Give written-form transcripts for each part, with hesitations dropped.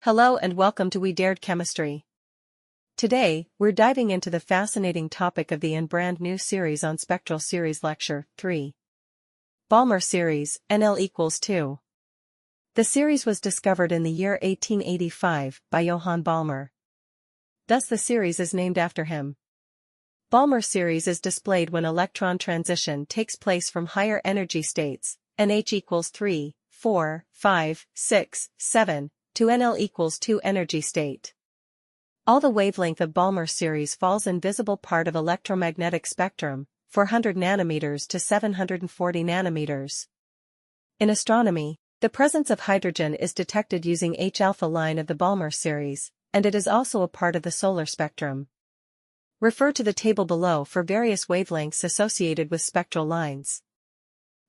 Hello and welcome to We Dared Chemistry. Today, we're diving into the fascinating topic of the brand new series on Spectral Series Lecture 3. Balmer Series, NL equals 2. The series was discovered in the year 1885 by Johann Balmer. Thus the series is named after him. Balmer series is displayed when electron transition takes place from higher energy states, NH equals 3, 4, 5, 6, 7, to NL equals 2 energy state. All the wavelength of Balmer series falls in visible part of electromagnetic spectrum, 400 nanometers to 740 nanometers. In astronomy, the presence of hydrogen is detected using H-alpha line of the Balmer series, and it is also a part of the solar spectrum. Refer to the table below for various wavelengths associated with spectral lines.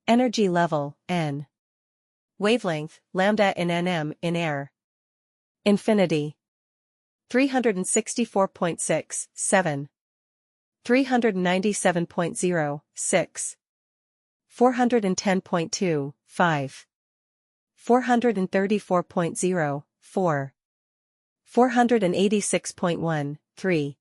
Energy level, N. Wavelength, lambda in nm in air. Infinity. 364.6, 7. 397.0, 6. 410.2, 5. 434.0, 4. 486.1, 3.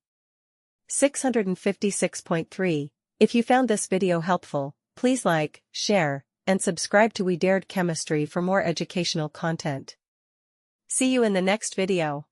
656.3. If you found this video helpful, please like, share, and subscribe to We Dared Chemistry for more educational content. See you in the next video.